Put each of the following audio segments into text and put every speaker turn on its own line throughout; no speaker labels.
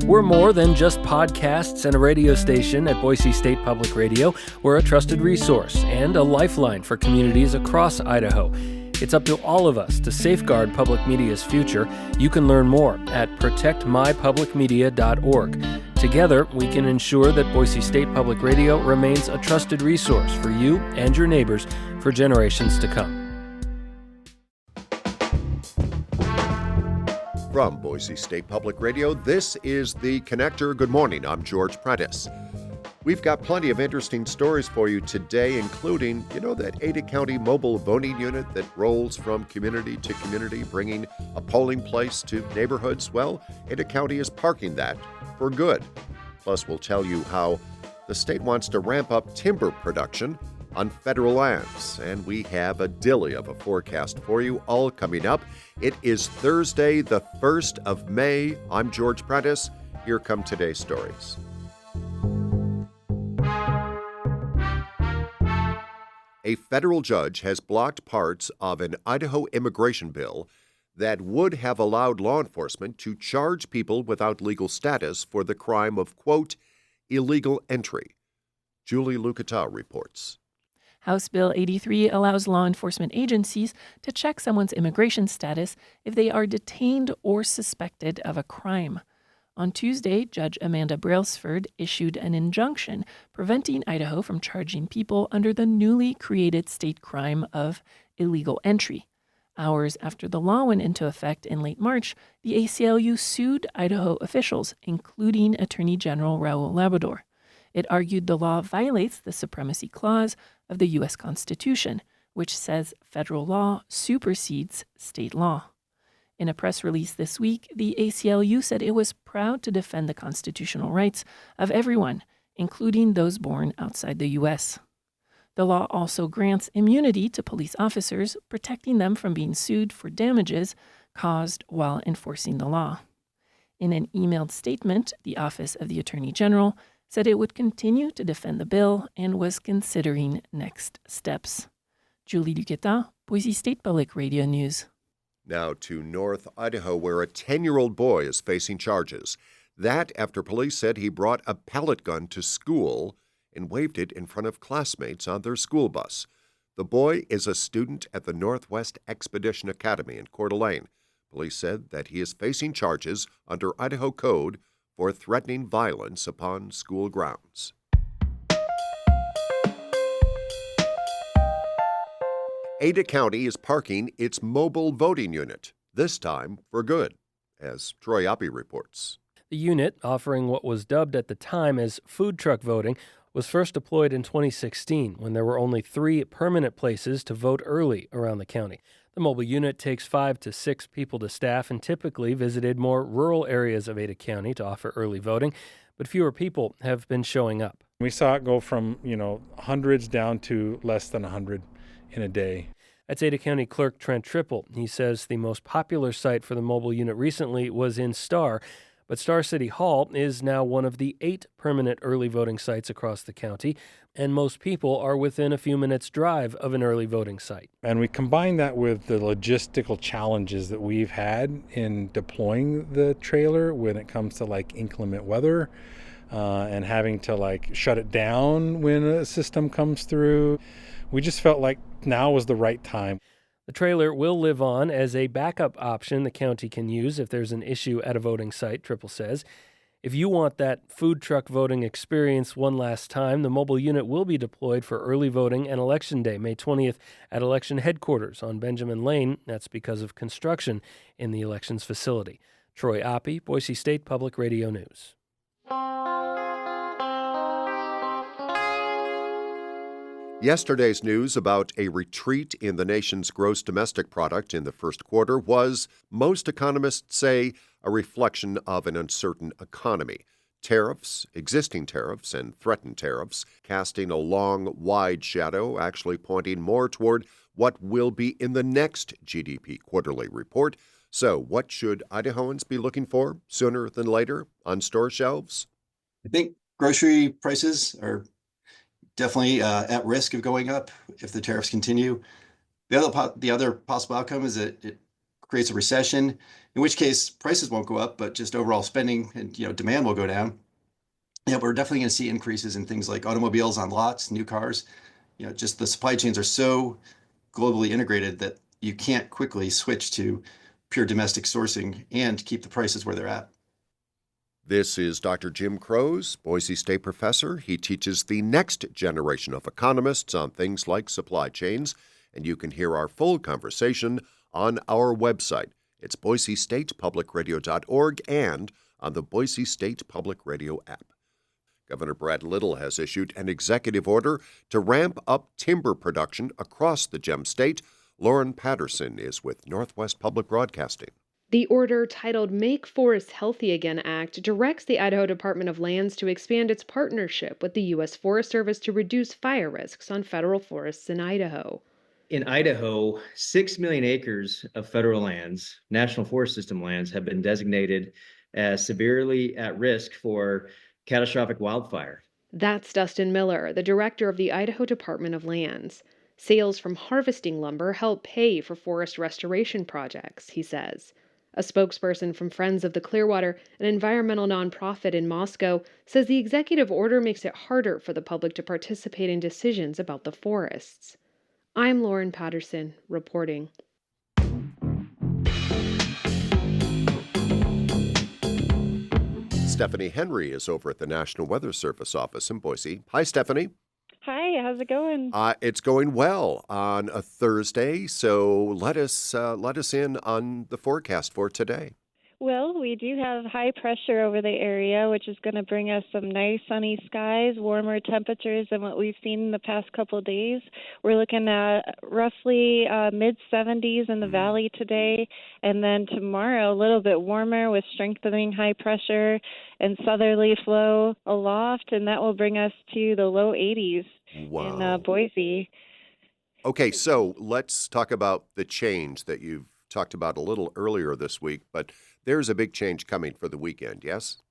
We're more than just podcasts and a radio station at Boise State Public Radio. We're a trusted resource and a lifeline for communities across Idaho. It's up to all of us to safeguard public media's future. You can learn more at protectmypublicmedia.org. Together, we can ensure that Boise State Public Radio remains a trusted resource for you and your neighbors for generations to come.
From Boise State Public Radio, this is The Connector. Good morning, I'm George Prentice. We've got plenty of interesting stories for you today, including, that Ada County mobile voting unit that rolls from community to community, bringing a polling place to neighborhoods. Well, Ada County is parking that for good. Plus, we'll tell you how the state wants to ramp up timber production on federal lands. And we have a dilly of a forecast for you, all coming up. It is Thursday, the 1st of May. I'm George Prentice. Here come today's stories. A federal judge has blocked parts of an Idaho immigration bill that would have allowed law enforcement to charge people without legal status for the crime of, quote, illegal entry. Julie Lucatau reports.
House Bill 83 allows law enforcement agencies to check someone's immigration status if they are detained or suspected of a crime. On Tuesday, Judge Amanda Brailsford issued an injunction preventing Idaho from charging people under the newly created state crime of illegal entry. Hours after the law went into effect in late March, the ACLU sued Idaho officials, including Attorney General Raul Labrador. It argued the law violates the Supremacy Clause of the U.S. Constitution, which says federal law supersedes state law. In a press release this week, the ACLU said it was proud to defend the constitutional rights of everyone, including those born outside the U.S. The law also grants immunity to police officers, protecting them from being sued for damages caused while enforcing the law. In an emailed statement, the Office of the Attorney General said it would continue to defend the bill and was considering next steps. Julie Lucatau, Boise State Public Radio News.
Now to North Idaho, where a 10-year-old boy is facing charges. That after police said he brought a pellet gun to school and waved it in front of classmates on their school bus. The boy is a student at the Northwest Expedition Academy in Coeur d'Alene. Police said that he is facing charges under Idaho Code for threatening violence upon school grounds. Ada County is parking its mobile voting unit, this time for good, as Troy Oppie reports.
The unit, offering what was dubbed at the time as food truck voting, was first deployed in 2016 when there were only 3 permanent places to vote early around the county. The mobile unit takes 5 to 6 people to staff and typically visited more rural areas of Ada County to offer early voting, but fewer people have been showing up.
We saw it go from, hundreds down to less than 100 in a day.
That's Ada County Clerk Trent Triple. He says the most popular site for the mobile unit recently was in Star, but Star City Hall is now one of the 8 permanent early voting sites across the county, and most people are within a few minutes' drive of an early voting site.
And we combine that with the logistical challenges that we've had in deploying the trailer when it comes to inclement weather and having to shut it down when a system comes through. We just felt like now was the right time.
The trailer will live on as a backup option the county can use if there's an issue at a voting site, Triple says. If you want that food truck voting experience one last time, the mobile unit will be deployed for early voting and Election Day, May 20th, at election headquarters on Benjamin Lane. That's because of construction in the elections facility. Troy Oppie, Boise State Public Radio News.
Yesterday's news about a retreat in the nation's gross domestic product in the first quarter was, most economists say, a reflection of an uncertain economy. Tariffs, existing tariffs, and threatened tariffs casting a long, wide shadow, actually pointing more toward what will be in the next GDP quarterly report. So what should Idahoans be looking for sooner than later on store shelves?
I think grocery prices are definitely at risk of going up if the tariffs continue. The other possible outcome is that it creates a recession. in which case prices won't go up, but just overall spending and demand will go down. Yeah, we're definitely going to see increases in things like automobiles on lots, new cars. Just the supply chains are so globally integrated that you can't quickly switch to pure domestic sourcing and keep the prices where they're at.
This is Dr. Jim Crows, Boise State professor. He teaches the next generation of economists on things like supply chains, and you can hear our full conversation on our website. It's boisestatepublicradio.org and on the Boise State Public Radio app. Governor Brad Little has issued an executive order to ramp up timber production across the Gem State. Lauren Patterson is with Northwest Public Broadcasting.
The order, titled Make Forests Healthy Again Act, directs the Idaho Department of Lands to expand its partnership with the U.S. Forest Service to reduce fire risks on federal forests in Idaho.
In Idaho, 6 million acres of federal lands, National Forest System lands, have been designated as severely at risk for catastrophic wildfire.
That's Dustin Miller, the director of the Idaho Department of Lands. Sales from harvesting lumber help pay for forest restoration projects, he says. A spokesperson from Friends of the Clearwater, an environmental nonprofit in Moscow, says the executive order makes it harder for the public to participate in decisions about the forests. I'm Lauren Patterson, reporting.
Stephanie Henry is over at the National Weather Service office in Boise. Hi, Stephanie.
Hi, how's it going?
It's going well on a Thursday, so let us in on the forecast for today.
Well, we do have high pressure over the area, which is going to bring us some nice sunny skies, warmer temperatures than what we've seen in the past couple of days. We're looking at roughly mid-70s in the valley today, and then tomorrow a little bit warmer with strengthening high pressure and southerly flow aloft, and that will bring us to the low 80s in Boise.
Okay, so let's talk about the change that you've talked about a little earlier this week, but there's a big change coming for the weekend, yes?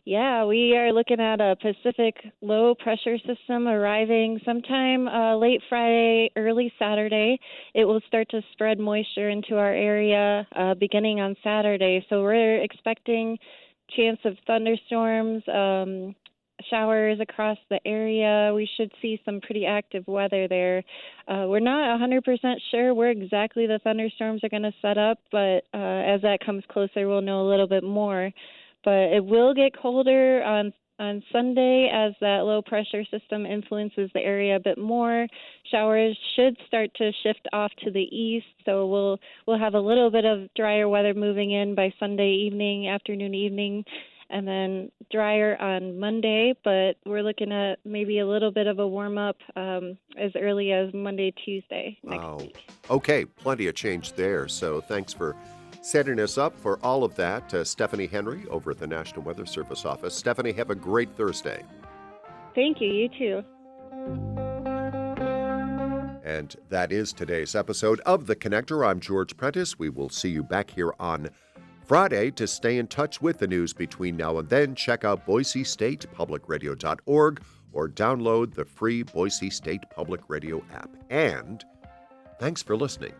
Yeah, we are looking at a Pacific low pressure system arriving sometime late Friday, early Saturday. It will start to spread moisture into our area beginning on Saturday. So we're expecting chance of thunderstorms, showers across the area. We should see some pretty active weather there. We're not 100% sure where exactly the thunderstorms are going to set up, but as that comes closer, we'll know a little bit more. But it will get colder on Sunday as that low pressure system influences the area a bit more. Showers should start to shift off to the east, so we'll have a little bit of drier weather moving in by Sunday evening, afternoon, evening, and then drier on Monday, but we're looking at maybe a little bit of a warm-up as early as Monday, Tuesday next week.
Okay, plenty of change there, so thanks for setting us up for all of that. Stephanie Henry over at the National Weather Service office. Stephanie, have a great Thursday.
Thank you. You too.
And that is today's episode of The Connector. I'm George Prentice. We will see you back here on Friday. To stay in touch with the news between now and then, check out boisestatepublicradio.org or download the free Boise State Public Radio app. And thanks for listening.